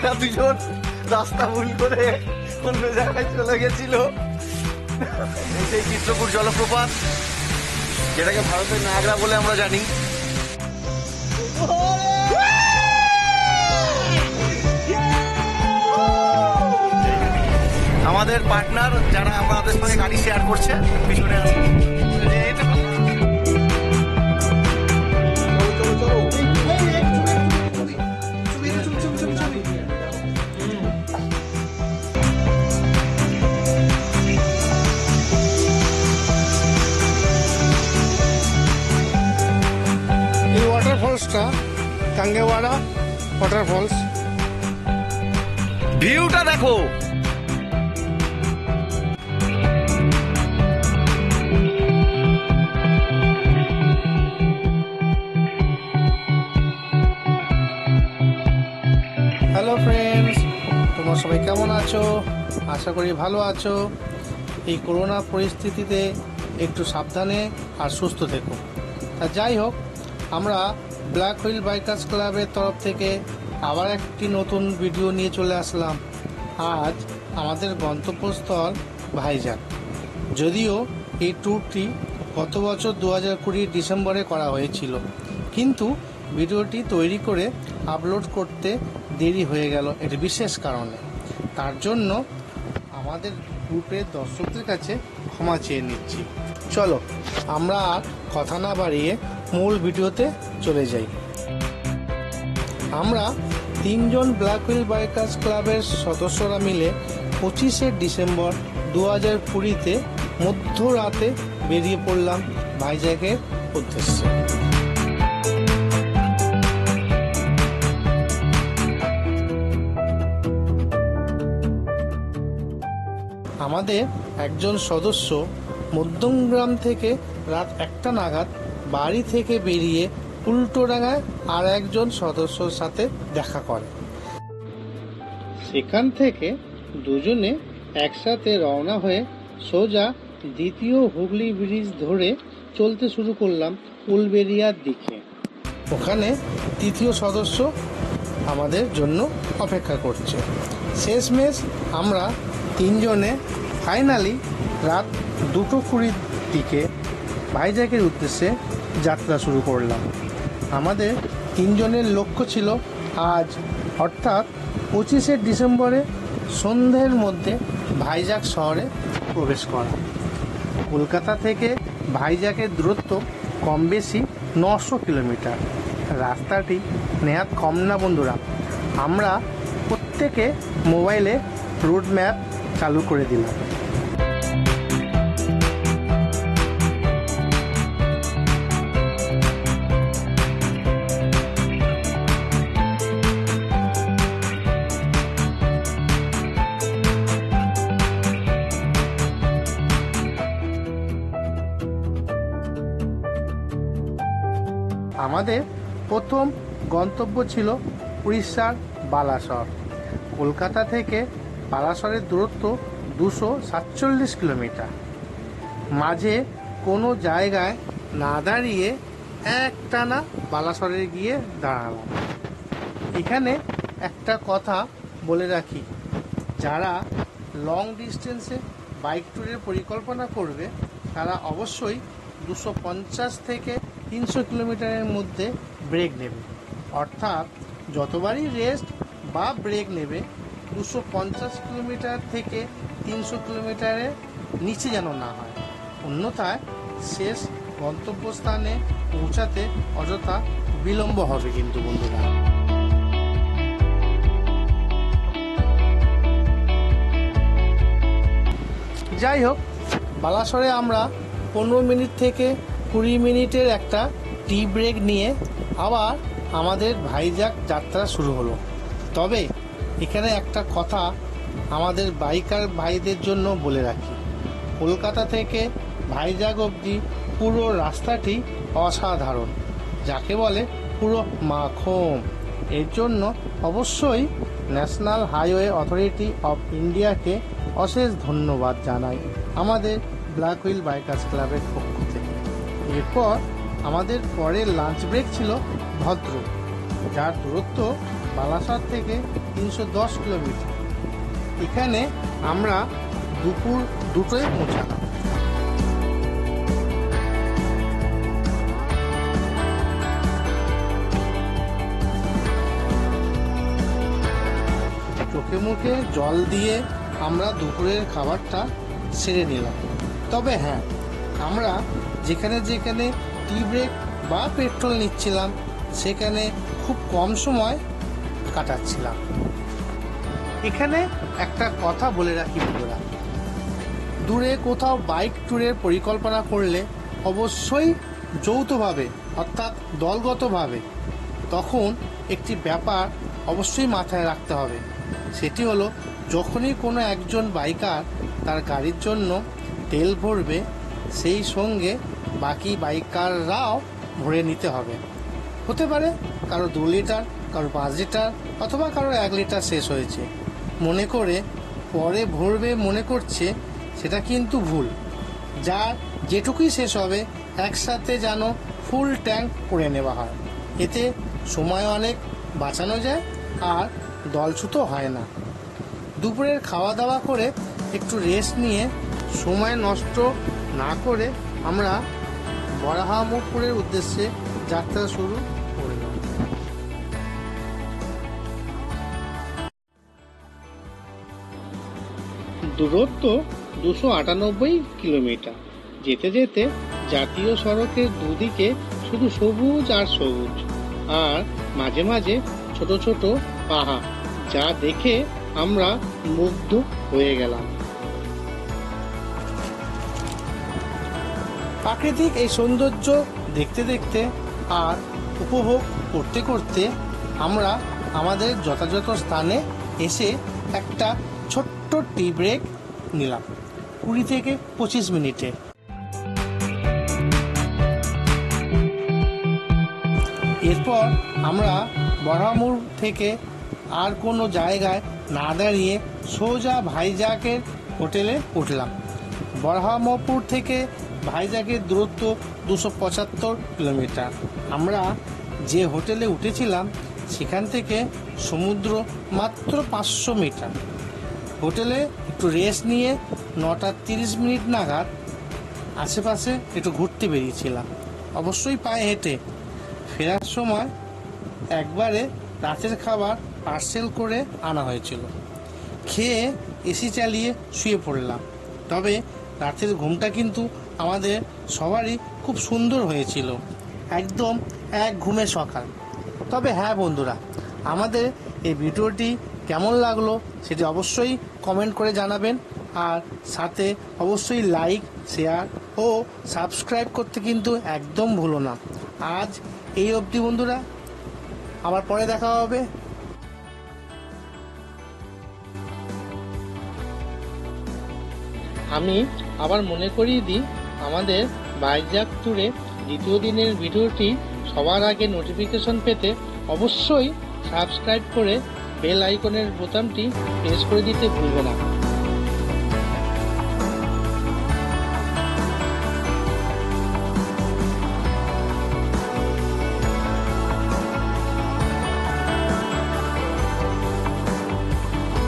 এরা দুজন রাস্তা ভুল করে অন্য জায়গায় চলে গেছিল। এই সেই চিত্রকূট জলপ্রপাত, যেটাকে ভারতের নায়াগ্রা বলে আমরা জানি। আমাদের পার্টনার যারা আমাদের সঙ্গে গাড়ি শেয়ার করছে পিছনে আছে। এই ওয়াটারফলসটা কাঙ্গেওয়াড়া ওয়াটারফলস। ভিউটা দেখো। হ্যালো ফ্রেন্ডস, তোমরা সবাই কেমন আছো? আশা করি ভালো আছো। এই করোনা পরিস্থিতিতে একটু সাবধানে আর সুস্থ থেকো। তা যাই হোক, আমরা ব্ল্যাক হুইল বাইকার্স ক্লাবের তরফ থেকে আবার একটি নতুন ভিডিও নিয়ে চলে আসলাম। আজ আমাদের গন্তব্যস্থল ভাইজাগ। যদিও এই ট্যুরটি গত বছর 2020 ডিসেম্বরে করা হয়েছিল, কিন্তু ভিডিওটি তৈরি করে আপলোড করতে দেরি হয়ে গেল এর বিশেষ কারণে। তার জন্য আমাদের গ্রুপের দর্শকদের কাছে ক্ষমা চেয়ে নিচ্ছি। চলো আমরা আর কথা না বাড়িয়ে মূল ভিডিওতে চলে যাই। আমরা 3 জন ব্ল্যাক হুইল বাইকার্স ক্লাবের সদস্যরা মিলে 25শে ডিসেম্বর 2020-তে মধ্যরাতে বেরিয়ে পড়লাম ভাইজ্যাগের উদ্দেশ্যে। আমাদের একজন সদস্য মধ্যমগ্রাম থেকে রাত 1টা নাগাদ বাড়ি থেকে বেরিয়ে উল্টোডাঙায় আর একজন সদস্যর সাথে দেখা করে। সেখান থেকে দুজনে একসাথে রওনা হয়ে সোজা দ্বিতীয় হুগলি ব্রিজ ধরে চলতে শুরু করলাম উলবেড়িয়ার দিকে। ওখানে তৃতীয় সদস্য আমাদের জন্য অপেক্ষা করছে। শেষমেশ আমরা 3 জনে ফাইনালি রাত 2:20 দিকে ভাইজ্যাগের উদ্দেশ্যে যাত্রা শুরু করলাম। আমাদের 3 জনের লক্ষ্য ছিল আজ অর্থাৎ 25শে ডিসেম্বরে সন্ধ্যের মধ্যে ভাইজ্যাগ শহরে প্রবেশ করা। কলকাতা থেকে ভাইজ্যাগের দূরত্ব কম বেশি 900 কিলোমিটার। রাস্তাটি নেহাত কম না বন্ধুরা। আমরা প্রত্যেকে মোবাইলে রুট ম্যাপ চালু করে দিলাম। আমাদের প্রথম গন্তব্য ছিল উড়িষ্যার বালাসর। কলকাতা থেকে বালাসরের দূরত্ব 247 কিলোমিটার। মাঝে কোনো জায়গায় না দাঁড়িয়ে একটানা বালাসরে গিয়ে দাঁড়ালাম। এখানে একটা কথা বলে রাখি, যারা লং ডিস্টেন্সে বাইক ট্যুরের পরিকল্পনা করবে তারা অবশ্যই 250 থেকে 300 কিলোমিটারের মধ্যে ব্রেক নেবে। অর্থাৎ যতবারই রেস্ট বা ব্রেক নেবে 250 কিলোমিটার থেকে 300 কিলোমিটারের নিচে যেন না হয়, অন্যথায় শেষ গন্তব্যস্থানে পৌঁছাতে অযথা বিলম্ব হবে কিন্তু বন্ধুরা। যাই হোক, বালাসরে আমরা 15 মিনিট থেকে 20 মিনিটের একটা টি ব্রেক নিয়ে আবার আমাদের ভাইজ্যাগ যাত্রা শুরু হলো। তবে এখানে একটা কথা আমাদের বাইকার ভাইদের জন্য বলে রাখি, কলকাতা থেকে ভাইজ্যাগ অবধি পুরো রাস্তাটি অসাধারণ, যাকে বলে পুরো মাখন। এর জন্য অবশ্যই ন্যাশনাল হাইওয়ে অথরিটি অফ ইন্ডিয়াকে অশেষ ধন্যবাদ জানাই আমাদের ব্ল্যাক হুইল বাইকার্স ক্লাবের পক্ষ থেকে। এরপর আমাদের পরের লাঞ্চ ব্রেক ছিল ভদ্র, যার দূরত্ব বালাসর থেকে 310 কিলোমিটার। এখানে আমরা দুপুর 2টোয় পৌঁছালাম। চোখে মুখে জল দিয়ে আমরা দুপুরের খাবারটা সেরে নিলাম। তবে হ্যাঁ, আমরা যেখানে যেখানে টি ব্রেক বা পেট্রোল নিচ্ছিলাম সেখানে খুব কম সময় কাটাচ্ছিলাম। এখানে একটা কথা বলে রাখি বন্ধুরা, দূরে কোথাও বাইক ট্যুরের পরিকল্পনা করলে অবশ্যই যৌথভাবে অর্থাৎ দলগতভাবে, তখন একটি ব্যাপার অবশ্যই মাথায় রাখতে হবে। সেটি হলো, যখনই কোনো একজন বাইকার তার গাড়ির জন্য তেল ভরবে, সেই সঙ্গে বাকি বাইকাররাও ভরে নিতে হবে। হতে পারে কারো 2 লিটার, কারো 5 লিটার অথবা কারো 1 লিটার শেষ হয়েছে মনে করে পরে ভরবে মনে করছে, সেটা কিন্তু ভুল। যার যেটুকুই শেষ হবে একসাথে যেন ফুল ট্যাঙ্ক করে নেওয়া হয়। এতে সময় অনেক বাঁচানো যায় আর দলছুতো হয় না। দুপুরের খাওয়া দাওয়া করে একটু রেস্ট নিয়ে সময় নষ্ট না করে আমরা বরাহমপুরের উদ্দেশ্যে যাত্রা শুরু করলাম। দূরত্ব 298 কিলোমিটার। যেতে যেতে জাতীয় সড়কের দুদিকে শুধু সবুজ আর সবুজ, আর মাঝে মাঝে ছোট ছোট পাহাড়, যা দেখে আমরা মুগ্ধ হয়ে গেলাম। প্রাকৃতিক এই সৌন্দর্য দেখতে দেখতে আর উপভোগ করতে করতে আমরা আমাদের যথাযথ স্থানে এসে একটা ছোট্ট টি ব্রেক নিলাম 20 থেকে 25 মিনিটে। এরপর আমরা বরাহমপুর থেকে আর কোনো জায়গায় না দাঁড়িয়ে সোজা ভাইজাকের হোটেলে উঠলাম। বরাহমপুর থেকে ভাইজাকের দূরত্ব 275 কিলোমিটার। আমরা যে হোটেলে উঠেছিলাম সেখান থেকে সমুদ্র মাত্র 500 মিটার। হোটেলে একটু রেস্ট নিয়ে 9:30 নাগাদ আশেপাশে একটু ঘুরতে বেরিয়েছিলাম, অবশ্যই পায়ে হেঁটে। ফেরার সময় একবারে রাতের খাবার পার্সেল করে আনা হয়েছিল। খেয়ে এসি চালিয়ে শুয়ে পড়লাম। তবে রাতের ঘুমটা কিন্তু আমাদের সবারই খুব সুন্দর হয়েছিল, একদম এক ঘুমে সকাল। তবে হ্যাঁ বন্ধুরা, আমাদের এই ভিডিওটি কেমন লাগলো সেটি অবশ্যই কমেন্ট করে জানাবেন, আর সাথে অবশ্যই লাইক, শেয়ার ও সাবস্ক্রাইব করতে কিন্তু একদম ভুলো না। আজ এই অবধি বন্ধুরা, আবার পরে দেখা হবে। আমি আবার মনে করিয়ে দিই, আমাদের ভাইজ্যাক ট্যুরে দ্বিতীয় দিনের ভিডিওটি সবার আগে নোটিফিকেশন পেতে অবশ্যই সাবস্ক্রাইব করে বেল আইকনের বোতামটি প্রেস করে দিতে ভুলবে না।